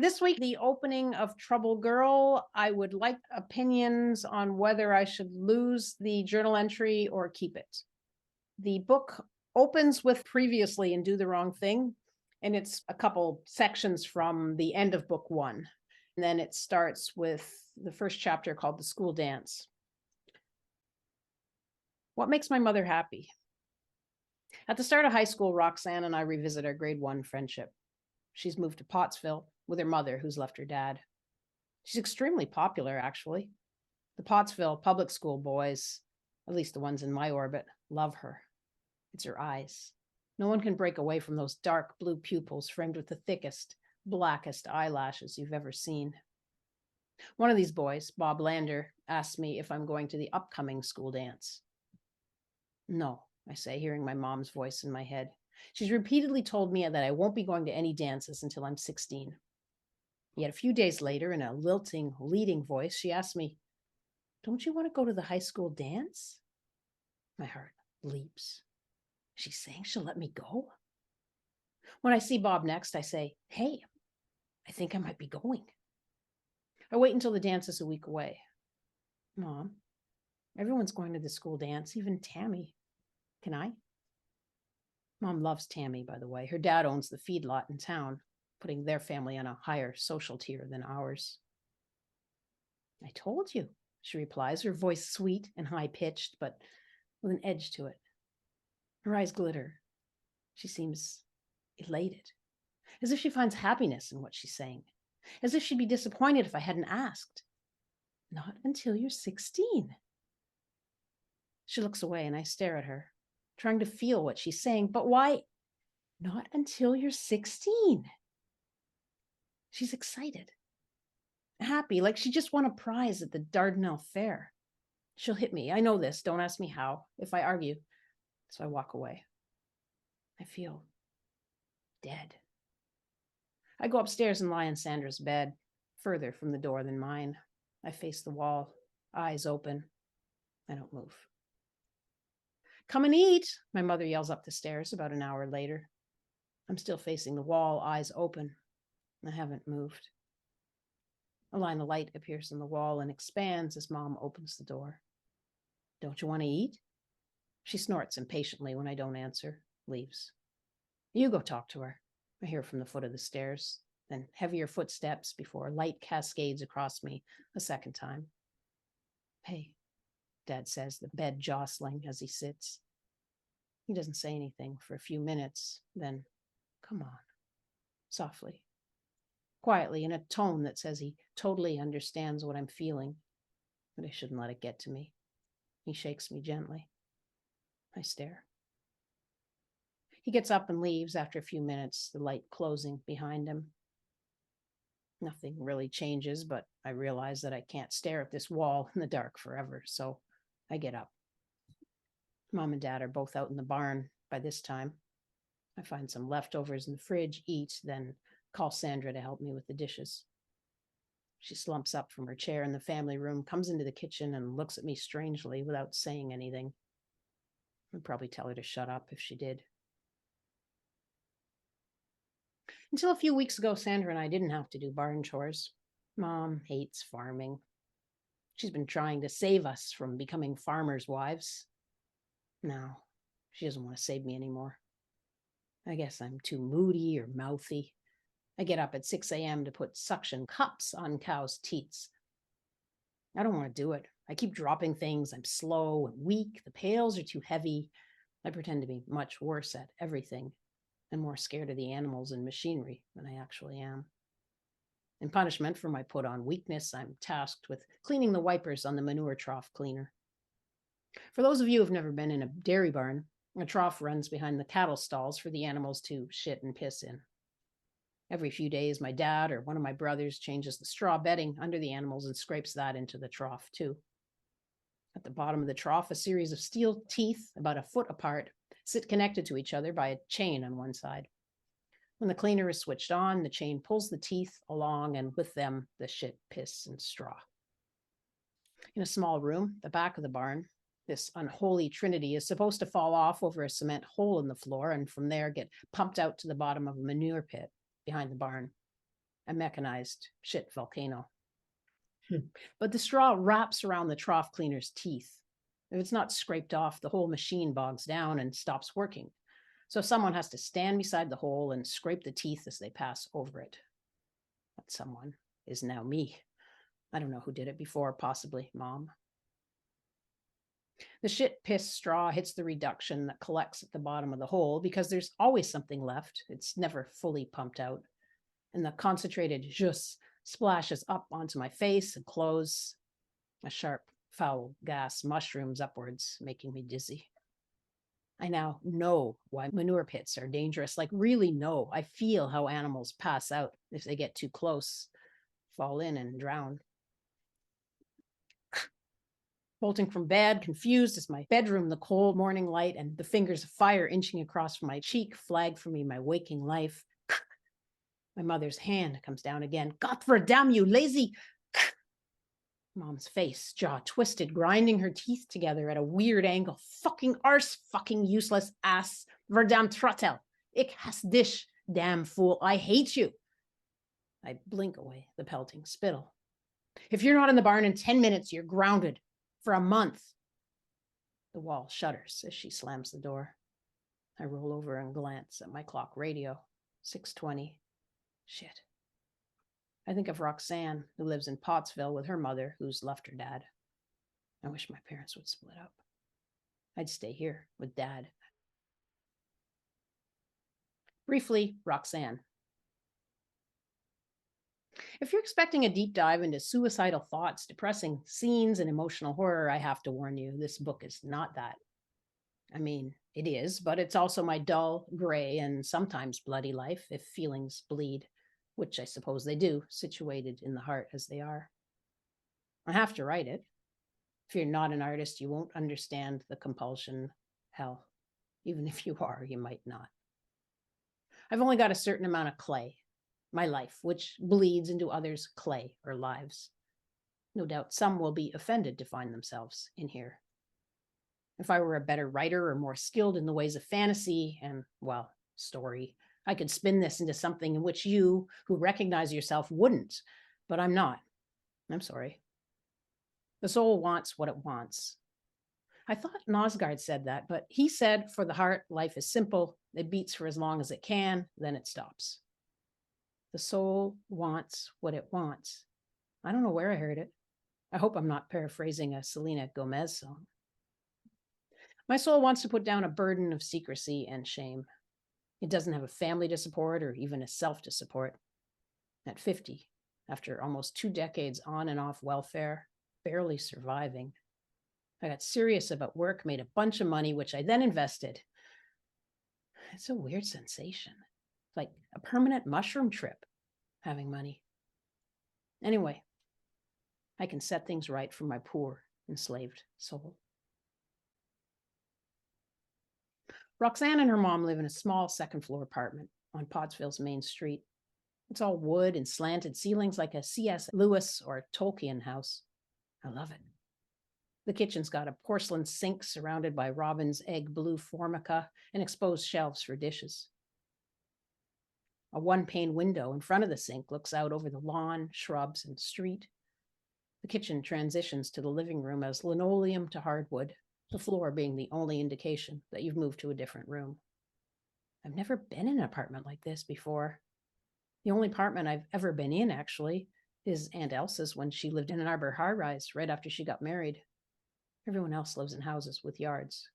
This week, the opening of Trouble Girl. I would like opinions on whether I should lose the journal entry or keep it. The book opens with previously and do the wrong thing, and it's a couple sections from the end of book one. And then it starts with the first chapter called The School Dance. What makes my mother happy? At the start of high school, Roxanne and I revisit our grade one friendship. She's moved to Pottsville with her mother, who's left her dad. She's extremely popular, actually. The Pottsville public school boys, at least the ones in my orbit, love her. It's her eyes. No one can break away from those dark blue pupils framed with the thickest, blackest eyelashes you've ever seen. One of these boys, Bob Lander, asks me if I'm going to the upcoming school dance. No, I say, hearing my mom's voice in my head. She's repeatedly told me that I won't be going to any dances until I'm 16. Yet a few days later, in a lilting, leading voice, she asked me, "Don't you want to go to the high school dance?" My heart leaps. She's saying she'll let me go? When I see Bob next, I say, "Hey, I think I might be going." I wait until the dance is a week away. "Mom, everyone's going to the school dance, even Tammy. Can I?" Mom loves Tammy, by the way. Her dad owns the feedlot in town, putting their family on a higher social tier than ours. "I told you," she replies, her voice sweet and high-pitched, but with an edge to it. Her eyes glitter. She seems elated, as if she finds happiness in what she's saying, as if she'd be disappointed if I hadn't asked. "Not until you're 16. She looks away and I stare at her, trying to feel what she's saying. But why not until you're 16? She's excited, happy, like she just won a prize at the Dardanelle Fair. She'll hit me. I know this. Don't ask me how, if I argue. So I walk away. I feel dead. I go upstairs and lie in Sandra's bed, further from the door than mine. I face the wall, eyes open. I don't move. "Come and eat," my mother yells up the stairs about an hour later. I'm still facing the wall, eyes open. I haven't moved. A line of light appears in the wall and expands as Mom opens the door. "Don't you want to eat?" She snorts impatiently when I don't answer, leaves. "You go talk to her," I hear from the foot of the stairs, then heavier footsteps before light cascades across me a second time. "Hey," Dad says, the bed jostling as he sits. He doesn't say anything for a few minutes, then, "Come on," softly, quietly, in a tone that says he totally understands what I'm feeling, but I shouldn't let it get to me. He shakes me gently. I stare. He gets up and leaves after a few minutes, the light closing behind him. Nothing really changes, but I realize that I can't stare at this wall in the dark forever, so I get up. Mom and Dad are both out in the barn by this time. I find some leftovers in the fridge, eat, then call Sandra to help me with the dishes. She slumps up from her chair in the family room, comes into the kitchen, and looks at me strangely without saying anything. I'd probably tell her to shut up if she did. Until a few weeks ago, Sandra and I didn't have to do barn chores. Mom hates farming. She's been trying to save us from becoming farmers' wives. Now, she doesn't want to save me anymore. I guess I'm too moody or mouthy. I get up at 6 a.m. to put suction cups on cows' teats. I don't want to do it. I keep dropping things. I'm slow and weak. The pails are too heavy. I pretend to be much worse at everything and more scared of the animals and machinery than I actually am. In punishment for my put-on weakness, I'm tasked with cleaning the wipers on the manure trough cleaner. For those of you who've never been in a dairy barn, a trough runs behind the cattle stalls for the animals to shit and piss in. Every few days, my dad or one of my brothers changes the straw bedding under the animals and scrapes that into the trough, too. At the bottom of the trough, a series of steel teeth, about a foot apart, sit connected to each other by a chain on one side. When the cleaner is switched on, the chain pulls the teeth along, and with them, the shit, piss, and straw. In a small room, the back of the barn, this unholy trinity is supposed to fall off over a cement hole in the floor and from there get pumped out to the bottom of a manure pit behind the barn. a mechanized shit volcano. But the straw wraps around the trough cleaner's teeth. If it's not scraped off, the whole machine bogs down and stops working. So someone has to stand beside the hole and scrape the teeth as they pass over it. That someone is now me. I don't know who did it before, possibly Mom. The shit piss straw hits the reduction that collects at the bottom of the hole because there's always something left. It's never fully pumped out. And the concentrated jus splashes up onto my face and clothes. A sharp, foul gas mushrooms upwards, making me dizzy. I now know why manure pits are dangerous. Like, really know. I feel how animals pass out if they get too close, fall in and drown. Bolting from bed, confused as my bedroom, the cold morning light and the fingers of fire inching across from my cheek flag for me my waking life. My mother's hand comes down again. God for damn you, lazy. Mom's face, jaw twisted, grinding her teeth together at a weird angle. Fucking arse, fucking useless ass. Verdam trottel. Ich has dich, damn fool. I hate you. I blink away the pelting spittle. If you're not in the barn in 10 minutes, you're grounded for a month. The wall shudders as she slams the door. I roll over and glance at my clock radio. 6:20. Shit. I think of Roxanne, who lives in Pottsville with her mother, who's left her dad. I wish my parents would split up. I'd stay here with Dad. Briefly, Roxanne. If you're expecting a deep dive into suicidal thoughts, depressing scenes, and emotional horror, I have to warn you, this book is not that. I mean, it is, but it's also my dull, gray, and sometimes bloody life, if feelings bleed, which I suppose they do, situated in the heart as they are. I have to write it. If you're not an artist, you won't understand the compulsion. Hell, even if you are, you might not. I've only got a certain amount of clay, my life, which bleeds into others' clay or lives. No doubt some will be offended to find themselves in here. If I were a better writer or more skilled in the ways of fantasy and, well, story, I could spin this into something in which you, who recognize yourself, wouldn't. But I'm not. I'm sorry. The soul wants what it wants. I thought Nosgard said that, but he said, for the heart, life is simple. It beats for as long as it can, then it stops. The soul wants what it wants. I don't know where I heard it. I hope I'm not paraphrasing a Selena Gomez song. My soul wants to put down a burden of secrecy and shame. It doesn't have a family to support or even a self to support. At 50, after almost 2 decades on and off welfare, barely surviving, I got serious about work, made a bunch of money, which I then invested. It's a weird sensation, like a permanent mushroom trip, having money. Anyway, I can set things right for my poor, enslaved soul. Roxanne and her mom live in a small second-floor apartment on Pottsville's main street. It's all wood and slanted ceilings like a C.S. Lewis or Tolkien house. I love it. The kitchen's got a porcelain sink surrounded by robin's egg blue formica and exposed shelves for dishes. A one-pane window in front of the sink looks out over the lawn, shrubs, and street. The kitchen transitions to the living room as linoleum to hardwood, the floor being the only indication that you've moved to a different room. I've never been in an apartment like this before. The only apartment I've ever been in, actually, is Aunt Elsa's when she lived in an Arbor high-rise right after she got married. Everyone else lives in houses with yards.